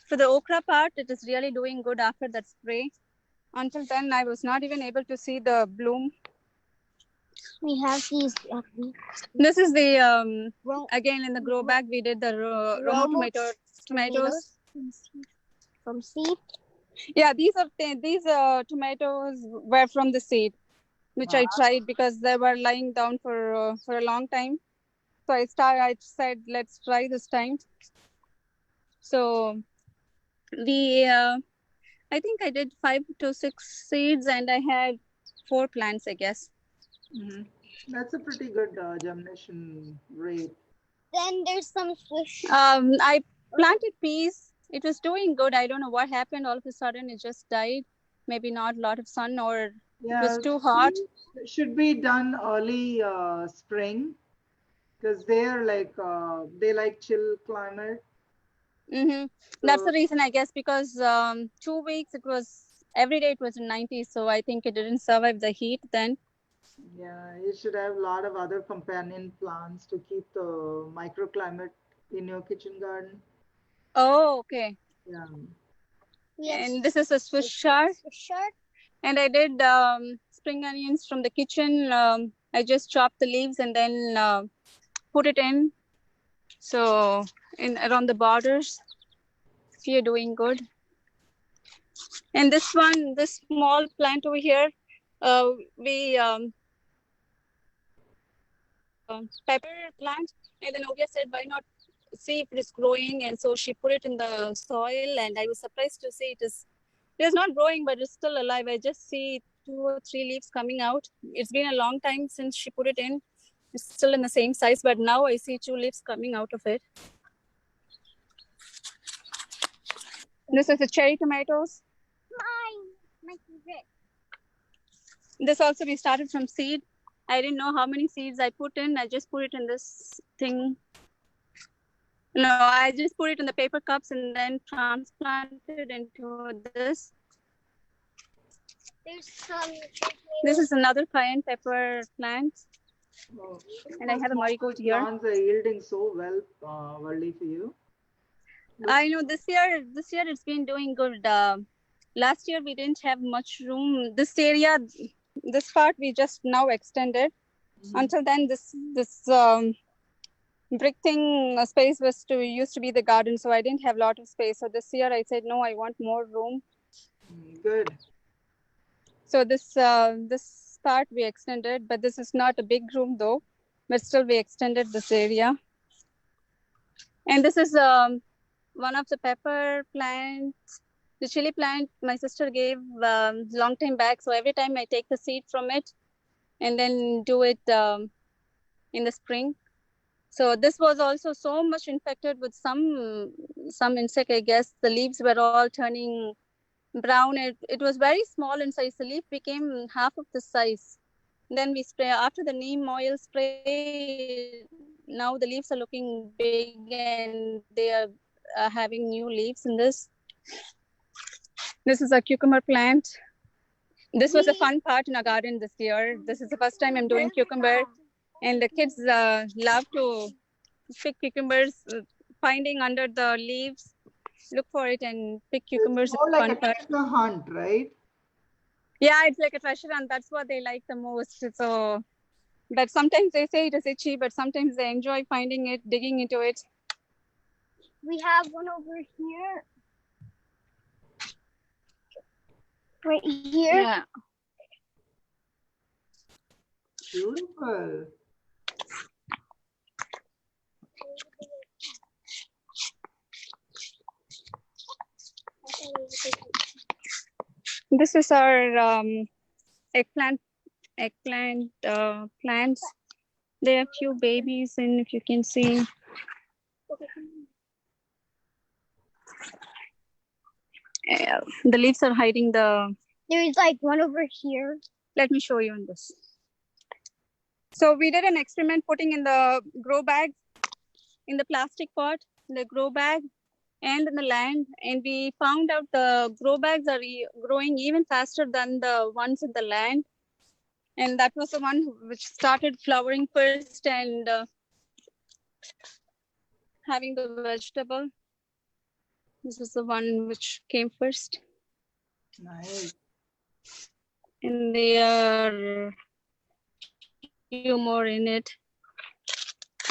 S3: for the okra part, it is really doing good after that spray. Until then, I was not even able to see the bloom.
S5: We have these.
S3: This is the, again in the grow bag, we did the Romo tomatoes.
S5: From seed?
S3: Yeah, these tomatoes were from the seed, which I tried because they were lying down for a long time. So I said, let's try this time. So I think I did 5 to 6 seeds, and I had 4 plants, I guess.
S2: That's a pretty good germination rate.
S5: Then there's some fish.
S3: I planted peas. It was doing good. I don't know what happened. All of a sudden, it just died. Maybe not a lot of sun, or it was too hot.
S2: It should be done early spring, because they're they like chill climate.
S3: That's the reason, I guess, because 2 weeks every day it was in 90s, so I think it didn't survive the heat then.
S2: Yeah, you should have a lot of other companion plants to keep the microclimate in your kitchen garden.
S3: Oh, okay.
S2: Yeah.
S5: Yes.
S3: And this is a Swiss chard. And I did spring onions from the kitchen. I just chopped the leaves and then put it in. So around the borders, we are doing good. And this small plant over here, we pepper plant. And then Oviya said, why not see if it is growing? And so she put it in the soil, and I was surprised to see it is not growing, but it's still alive. I just see 2 or 3 leaves coming out. It's been a long time since she put it in. It's still in the same size, but now I see 2 leaves coming out of it. This is the cherry tomatoes.
S5: My favorite.
S3: This also we started from seed. I didn't know how many seeds I put in. I just put it in this thing. No, I just put it in the paper cups and then transplanted into this.
S5: There's some.
S3: This is another cayenne pepper plant.
S2: Oh,
S3: And I have a marigold here.
S2: Plants are yielding so well, Valli, for you.
S3: I know this year it's been doing good. Last year we didn't have much room. This area, this part we just now extended. Until then, this brick thing space used to be the garden, so I didn't have a lot of space. So this year I said no, I want more room.
S2: Good.
S3: So this part we extended, but this is not a big room though. But still we extended this area. And this is one of the pepper plants, the chili plant my sister gave long time back. So every time I take the seed from it and then do it in the spring. So this was also so much infected with some insect, I guess. The leaves were all turning brown. It was very small in size. The leaf became half of the size. Then we spray after the neem oil spray. Now the leaves are looking big and they are having new leaves in this. This is a cucumber plant. This was a fun part in our garden this year. This is the first time I'm doing cucumber, and the kids love to pick cucumbers, finding under the leaves, look for it and pick cucumbers.
S2: It's more like a treasure hunt, right?
S3: Yeah, it's like a treasure hunt. That's what they like the most. So, but sometimes they say it is itchy, but sometimes they enjoy finding it, digging into it.
S5: We have one over here. Right here.
S3: Yeah.
S2: Beautiful.
S3: This is our eggplant plants. There are few babies, and if you can see, the leaves are hiding the.
S5: There's like one over here.
S3: Let me show you on this. So we did an experiment putting in the grow bag, in the plastic pot, the grow bag, and in the land, and we found out the grow bags are growing even faster than the ones in the land. And that was the one which started flowering first and having the vegetable. This is the one which came first.
S2: Nice.
S3: And there are few more in it.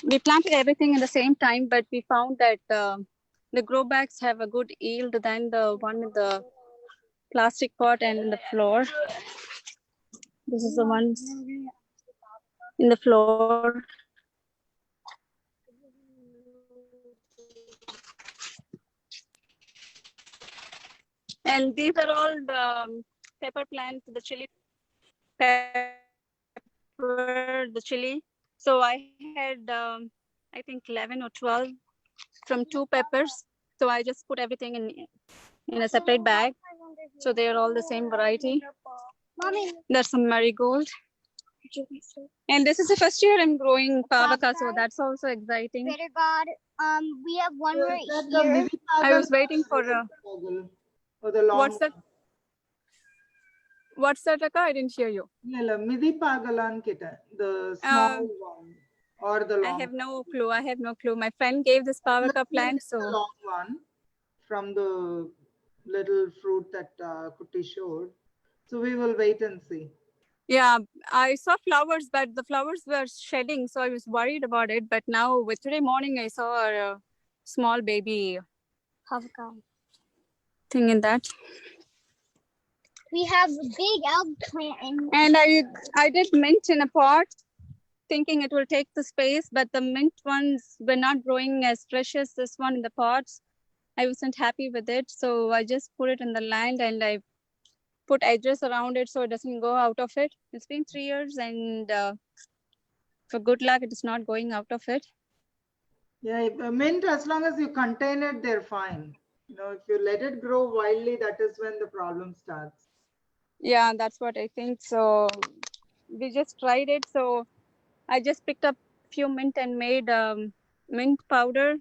S3: We planted everything at the same time, but we found that the grow bags have a good yield than the one in the plastic pot and in the floor. This is the ones in the floor. And these are all the pepper plants, the chili pepper, the chili. So I had, I think 11 or 12 from 2 peppers. So I just put everything in a separate bag. So they're all the same variety.
S5: Mommy.
S3: There's some marigold. And this is the first year I'm growing pavaka, so that's also exciting.
S5: Better God, we have one right
S2: The
S5: here.
S2: mini
S3: I was waiting for
S2: or the long
S3: what's that? What's that, Raka? I didn't hear you.
S2: Midi pagalan kita, the small one or the long.
S3: I have no clue. I have no clue. My friend gave this pavaka plant, so
S2: the long one from the little fruit that Kutti showed. So we will wait and see.
S3: yeah, I saw flowers, but the flowers were shedding, so I was worried about it. But now, with today morning, I saw a small baby
S5: Avocado.
S3: thing in that.
S5: We have a big alg plant
S3: And I did mint in a pot, thinking it will take the space, but the mint ones were not growing as fresh as this one in the pots. I wasn't happy with it, so I just put it in the land and I put edges around it so it doesn't go out of it. It's been 3 years, and for good luck, it is not going out of it.
S2: Yeah, mint, as long as you contain it, they're fine. You know, if you let it grow wildly, that is when the problem starts.
S3: Yeah, that's what I think. So we just tried it. So I just picked up a few mint and made mint powder,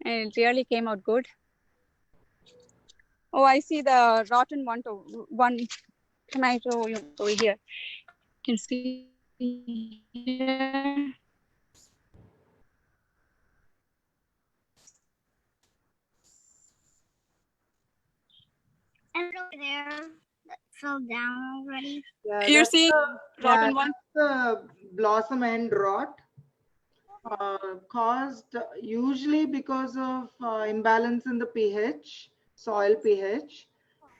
S3: and it really came out good. Oh, I see the rotten one. tomato over here. You can see here.
S5: And over there that fell down already.
S2: Yeah,
S3: You're
S2: that's
S3: seeing rotten one?
S2: that's the blossom end rot, caused usually because of imbalance in the pH, soil pH,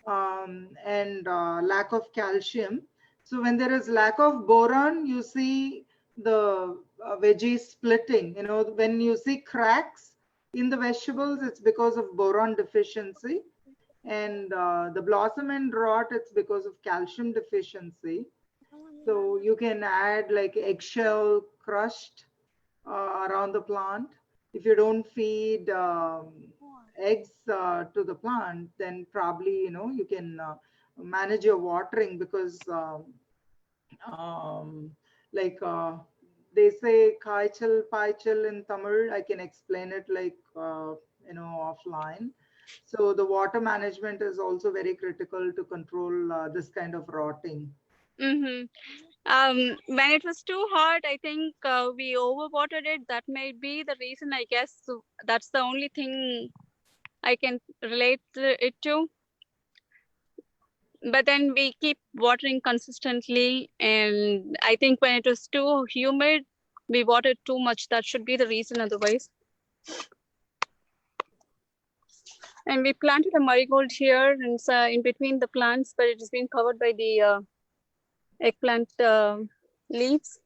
S2: and lack of calcium. So when there is lack of boron, you see the veggies splitting. You know, when you see cracks in the vegetables, it's because of boron deficiency. And the blossom end rot, it's because of calcium deficiency. So you can add like eggshell crushed around the plant. If you don't feed eggs to the plant, then probably, you know, you can manage your watering, because like they say kaichal paichal in Tamil. I can explain it like you know, offline. So the water management is also very critical to control this kind of rotting.
S3: Mm-hmm. When it was too hot, I think we overwatered it. That may be the reason, I guess. So that's the only thing I can relate it to. But then we keep watering consistently, and I think when it was too humid, we watered too much. That should be the reason otherwise. And we planted a marigold here and in between the plants, but it has been covered by the eggplant leaves.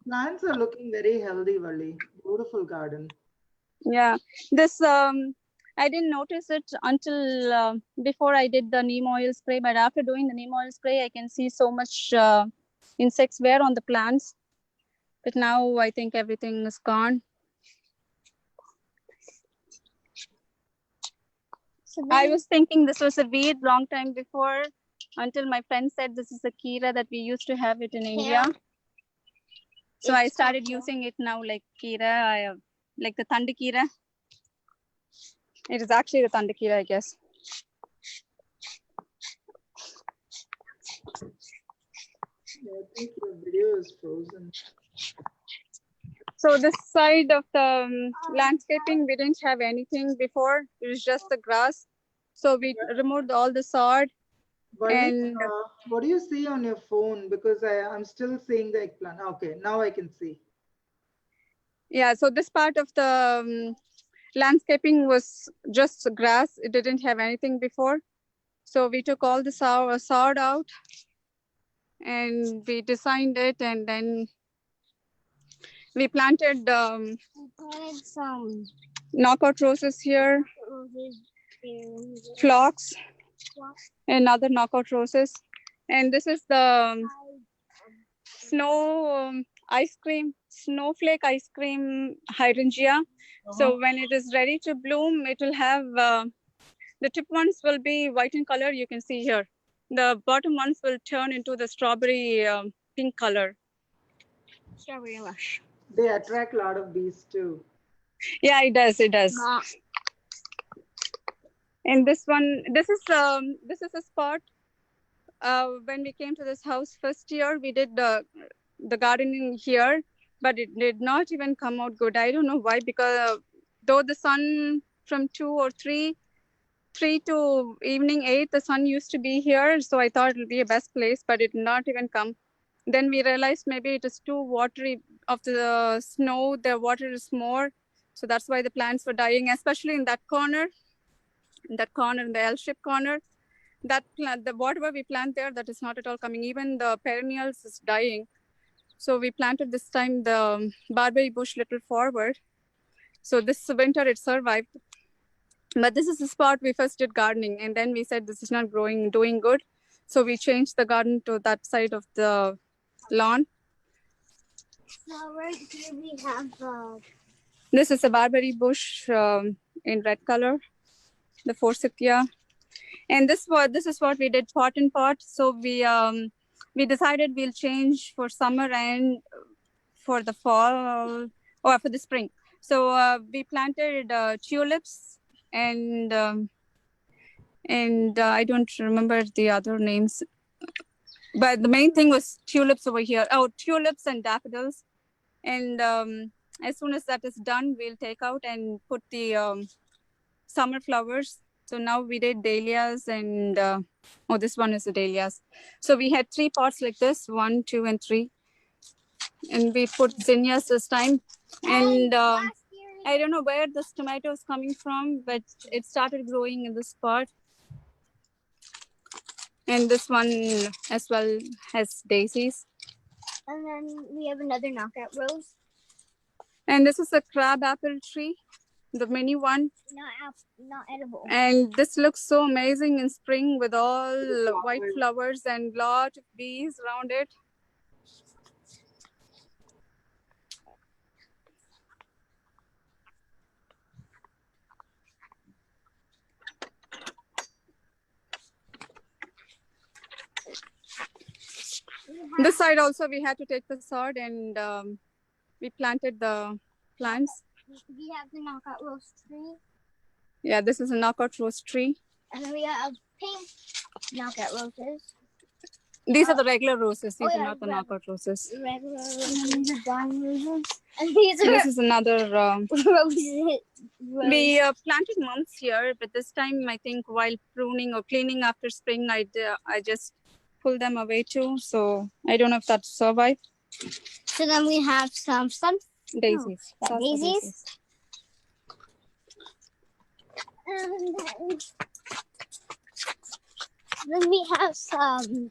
S2: Plants are looking very healthy, Valli. Beautiful garden.
S3: Yeah, this I didn't notice it until before I did the neem oil spray, but after doing the neem oil spray, I can see so much insects were on the plants. But now I think everything is gone. I was thinking this was a weed long time before, until my friend said this is a kira that we used to have it in India. So I started using it now like kira, like the tandakira. It is actually the tandakira, I guess.
S2: Yeah, I think your video is frozen.
S3: So this side of the landscaping, we didn't have anything before. It was just the grass. So we removed all the sod.
S2: Valli,
S3: And
S2: what do you see on your phone? Because I'm still seeing the eggplant. Okay, now I can see.
S3: yeah, so this part of the landscaping was just grass. It didn't have anything before. So we took all the sod out and we designed it, and then we planted
S5: some
S3: knockout roses here, phlox, and other knockout roses. And this is the snow ice cream, snowflake ice cream hydrangea. So when it is ready to bloom, it will have the tip ones will be white in color. You can see here. The bottom ones will turn into the strawberry pink color. Strawberry lush.
S2: They attract a lot of bees too.
S3: Yeah, it does. It does. And this one, this is a spot. When we came to this house first year, we did the gardening here, but it did not even come out good. I don't know why, because though the sun from 2 or 3 to evening 8, the sun used to be here. So I thought it would be a best place, but it did not even come. Then we realized maybe it is too watery of the snow. The water is more. So that's why the plants were dying, especially in that corner, in the L-shaped corner. That plant, the whatever we plant there, that is not at all coming. Even the perennials is dying. So we planted this time the barberry bush little forward. So this winter it survived. But this is the spot we first did gardening, and then we said this is not doing good. So we changed the garden to that side of the lawn.
S5: So right here we have
S3: This is a barberry bush in red color, the forsythia. And this is what we did, pot and pot. So we decided we'll change for summer and for the fall or for the spring. So we planted tulips and I don't remember the other names. But the main thing was tulips over here. Oh, tulips and daffodils. And as soon as that is done, we'll take out and put the summer flowers. So now we did dahlias and, this one is the dahlias. So we had 3 pots like this, 1, 2, and 3. And we put zinnias this time. And I don't know where this tomato is coming from, but it started growing in this pot. And this one as well has daisies.
S5: And then we have another knockout rose.
S3: And this is a crab apple tree, the mini one.
S5: Not edible.
S3: And this looks so amazing in spring with all white flowers and lot of bees around it. This side also we had to take the sod and we planted the plants.
S5: We have the knockout rose tree.
S3: Yeah, this is a knockout rose tree.
S5: And then we have pink knockout roses.
S3: These are the regular roses. These are
S5: yeah,
S3: not the knockout roses.
S5: Regular roses, brown roses. And these are
S3: This is another.
S5: roses.
S3: We planted mums here, but this time I think while pruning or cleaning after spring, I just pulled them away too. So I don't know if that survived.
S5: So then we have some
S3: Daisies.
S5: daisies. And then we have some.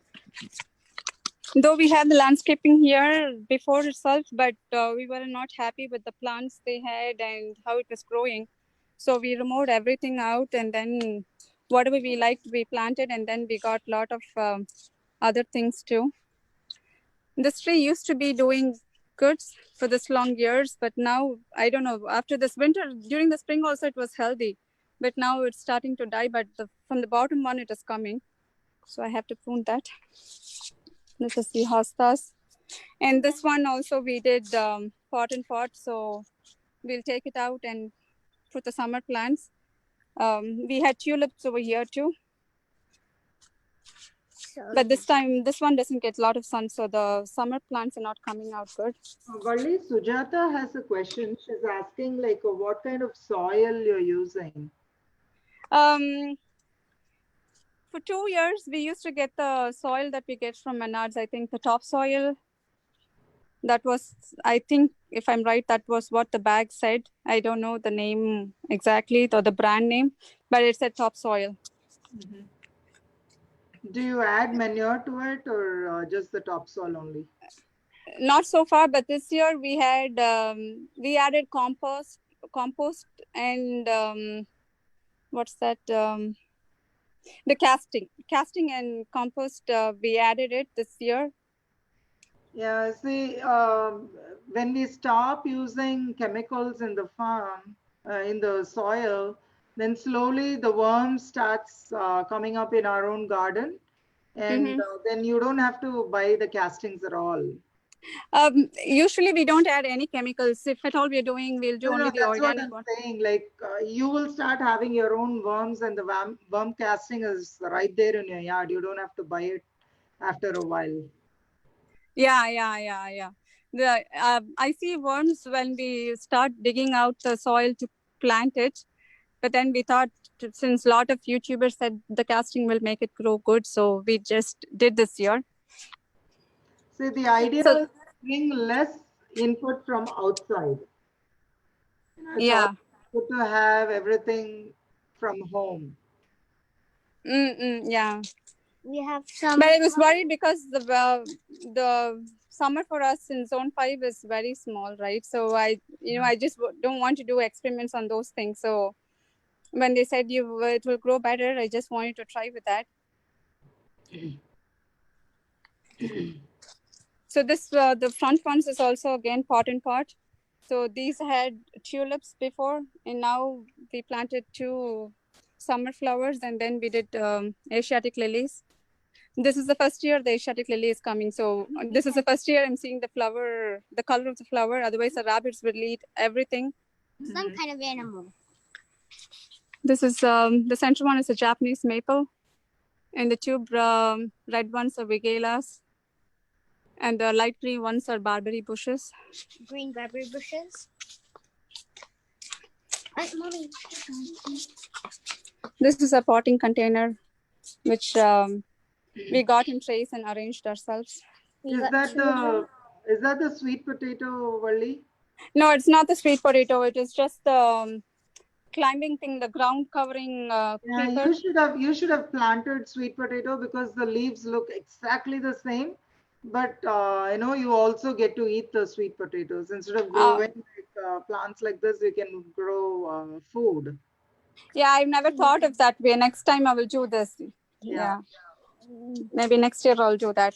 S3: Though we had the landscaping here before itself, but we were not happy with the plants they had and how it was growing. So we removed everything out and then whatever we liked, we planted, and then we got a lot of other things too. This tree used to be doing good for this long years, but now, I don't know, after this winter, during the spring also it was healthy, but now it's starting to die, but from the bottom one it is coming. So I have to prune that. This is the hostas. And this one also we did pot and pot. So we'll take it out and put the summer plants. We had tulips over here too. But this time, this one doesn't get a lot of sun. So the summer plants are not coming out good.
S2: Valli, Sujata has a question. She's asking like what kind of soil you're using.
S3: For 2 years, we used to get the soil that we get from Menards. I think the topsoil, that was, I think, if I'm right, that was what the bag said. I don't know the name exactly, or the brand name, but it said topsoil.
S2: Mm-hmm. Do you add manure to it or just the topsoil only?
S3: Not so far, but this year we had, we added compost and what's that? The casting and compost, we added it this year.
S2: Yeah, see, when we stop using chemicals in the farm, in the soil, then slowly the worm starts coming up in our own garden. And then you don't have to buy the castings at all.
S3: Usually we don't add any chemicals. If at all we're doing, we'll do only the organic
S2: that's
S3: one.
S2: what I'm saying. Like you will start having your own worms and the worm casting is right there in your yard. You don't have to buy it after a while.
S3: Yeah. I see worms when we start digging out the soil to plant it. But then we thought, since a lot of YouTubers said the casting will make it grow good, so we just did this year.
S2: See, the idea is bring less input from outside. It's good to have everything from home.
S3: Yeah.
S5: We have some.
S3: But I was worried because the summer for us in Zone 5 is very small, right? So I just don't want to do experiments on those things. So when they said it will grow better, I just wanted to try with that. So this the front ones is also again pot and pot. So these had tulips before, and now we planted 2 summer flowers, and then we did Asiatic lilies. This is the first year the Asiatic lily is coming. So this is the first year I'm seeing the flower, the color of the flower. Otherwise, the rabbits will eat everything.
S5: Some kind of animal.
S3: This is the center one is a Japanese maple, and the two red ones are vigelas, and the light green ones are barberry bushes.
S5: Green barberry bushes. Mommy.
S3: This is a potting container, which we got in trays and arranged ourselves.
S2: Is that the sweet potato, Valli?
S3: No, it's not the sweet potato. It is just the climbing thing, the ground covering
S2: Yeah,
S3: creeper.
S2: you should have planted sweet potato because the leaves look exactly the same. But you also get to eat the sweet potatoes instead of growing plants like this. You can grow food.
S3: Yeah, I've never thought of that way. Next time I will do this. Yeah. Maybe next year I'll do that.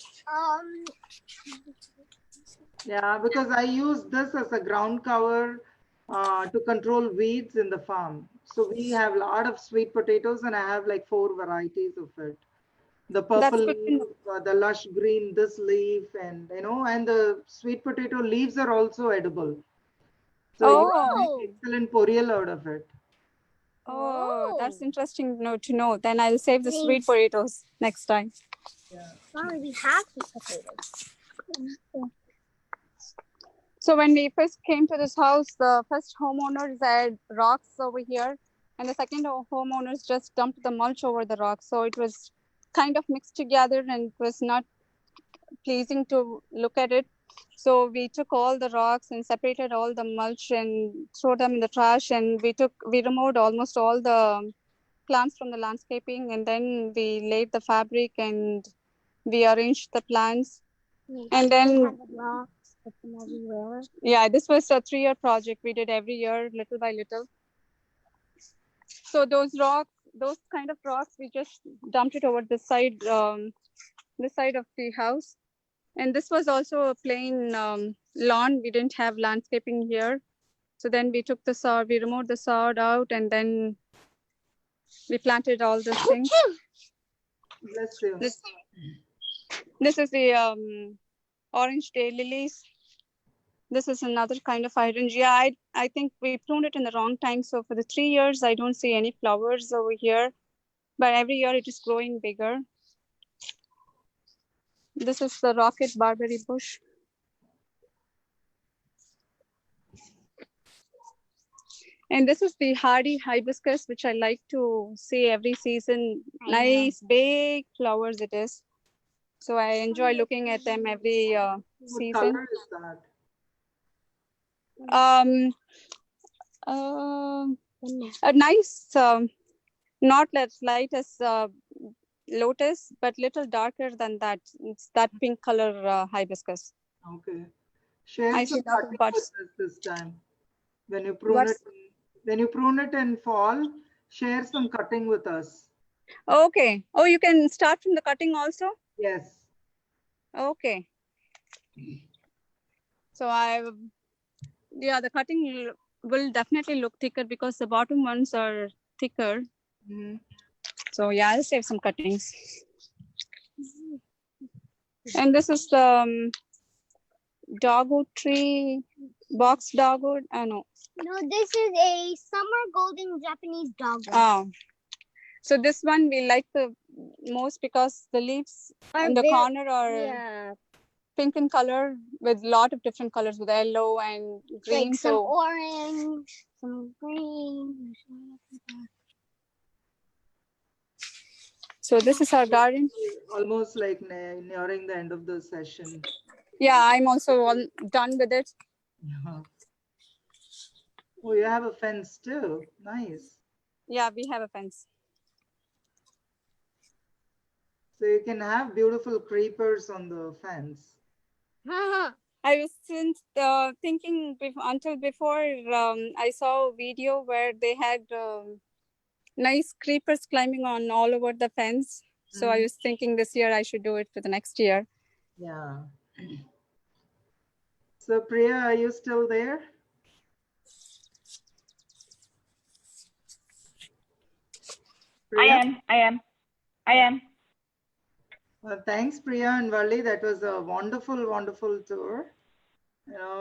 S2: Yeah, because I use this as a ground cover to control weeds in the farm. So we have a lot of sweet potatoes, and I have like 4 varieties of it. The purple
S3: That's good to
S2: leaf,
S3: know.
S2: the lush green, this leaf, and and the sweet potato leaves are also edible. So you can make
S3: Oh,
S2: excellent poriyal out of it.
S3: oh, that's interesting to know. Then I'll save the sweet potatoes next time.
S2: Yeah.
S5: Mommy, we have sweet potatoes.
S3: So when we first came to this house, the first homeowners had rocks over here, and the second homeowners just dumped the mulch over the rocks. So it was kind of mixed together, and it was not pleasing to look at it. So we took all the rocks and separated all the mulch and throw them in the trash, and we removed almost all the plants from the landscaping, and then we laid the fabric and we arranged the plants. And then yeah, this was a 3-year project. We did every year, little by little. So those kind of rocks, we just dumped it over this side of the house. And this was also a plain lawn. We didn't have landscaping here. So then we took the sod, we removed the sod out, and then we planted all these things.
S2: Bless you.
S3: This is the orange daylilies. This is another kind of hydrangea. I think we pruned it in the wrong time. So for the 3 years, I don't see any flowers over here. But every year it is growing bigger. This is the rocket barberry bush. And this is the hardy hibiscus, which I like to see every season. Nice, big flowers it is. So I enjoy looking at them every
S2: What
S3: season.
S2: color is that?
S3: A nice, not as light as lotus, but little darker than that. It's that pink color hibiscus.
S2: Okay. Share
S3: I
S2: some
S3: see lot of
S2: cutting with
S3: buds.
S2: us this time. When you prune it, when you prune it in fall, share some cutting with us.
S3: Okay. Oh, you can start from the cutting also?
S2: Yes.
S3: Okay. So the cutting will definitely look thicker because the bottom ones are thicker.
S2: Mm-hmm.
S3: So yeah, I'll save some cuttings. And this is the dogwood tree, box dogwood. No.
S5: No, this is a summer golden Japanese dogwood.
S3: Oh. So this one we like the most because the leaves in the corner are pink in color with a lot of different colors with yellow and green.
S5: Like some orange, some green.
S3: So this is our garden.
S2: Almost like nearing the end of the session.
S3: Yeah, I'm also done with it.
S2: Yeah. Oh, you have a fence too. Nice.
S3: Yeah, we have a fence.
S2: So you can have beautiful creepers on the fence.
S3: I was thinking until before I saw a video where they had nice creepers climbing on all over the fence. So I was thinking this year I should do it for the next year.
S2: Yeah. So Priya, are you still there?
S1: Priya? I am.
S2: Well, thanks, Priya and Valli. That was a wonderful, wonderful tour.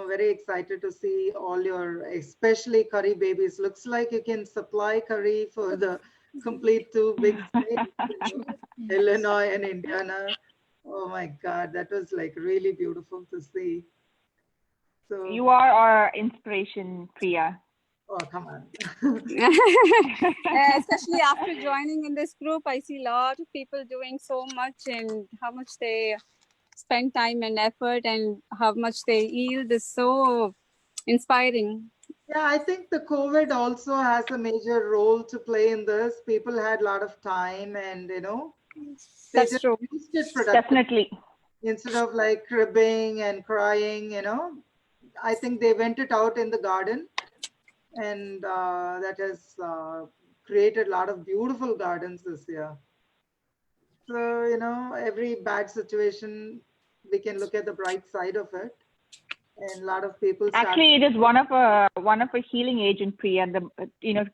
S2: Very excited to see all your, especially curry babies. Looks like you can supply curry for the complete two big states, Illinois and Indiana. Oh my God, that was like really beautiful to see. So,
S1: You are our inspiration, Priya.
S2: oh, come on.
S3: Especially after joining in this group, I see a lot of people doing so much and how much they spend time and effort and how much they yield is so inspiring.
S2: Yeah, I think the COVID also has a major role to play in this. People had a lot of time and, they
S3: That's
S2: just
S3: true.
S2: used it productively
S1: Definitely.
S2: instead of like cribbing and crying, I think they went it out in the garden and that has created a lot of beautiful gardens this year. So, every bad situation, we can look at the bright side of it. And a lot of people start.
S1: Actually, it is one of a healing agent, Priya.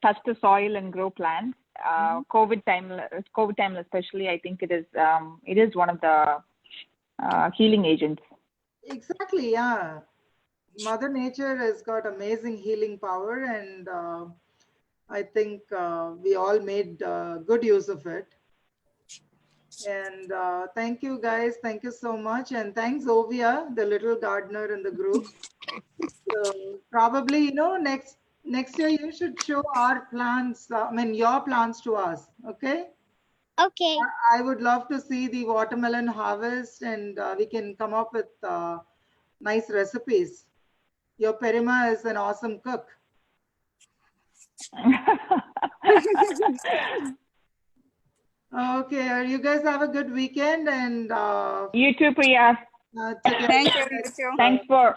S1: Touch the soil and grow plants. COVID time especially, I think it is one of the healing agents.
S2: Exactly, yeah. Mother Nature has got amazing healing power, and I think we all made good use of it. And thank you, guys. Thank you so much. And thanks, Oviya, the little gardener in the group. So probably, next year you should show our plants, your plants to us. Okay.
S5: Okay.
S2: I would love to see the watermelon harvest, and we can come up with nice recipes. Your Perima is an awesome cook. Okay, you guys have a good weekend, and
S1: You too, Priya.
S2: take care.
S3: Thank you. You too.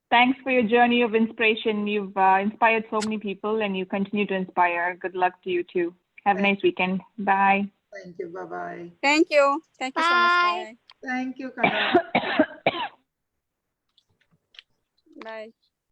S1: Thanks for your journey of inspiration. You've inspired so many people, and you continue to inspire. Good luck to you too. Have a nice weekend. Bye.
S2: Thank you. Bye-bye.
S3: Thank you. Thank you so much.
S5: Bye.
S3: Bye.
S2: Thank you, Kana.
S3: Bye.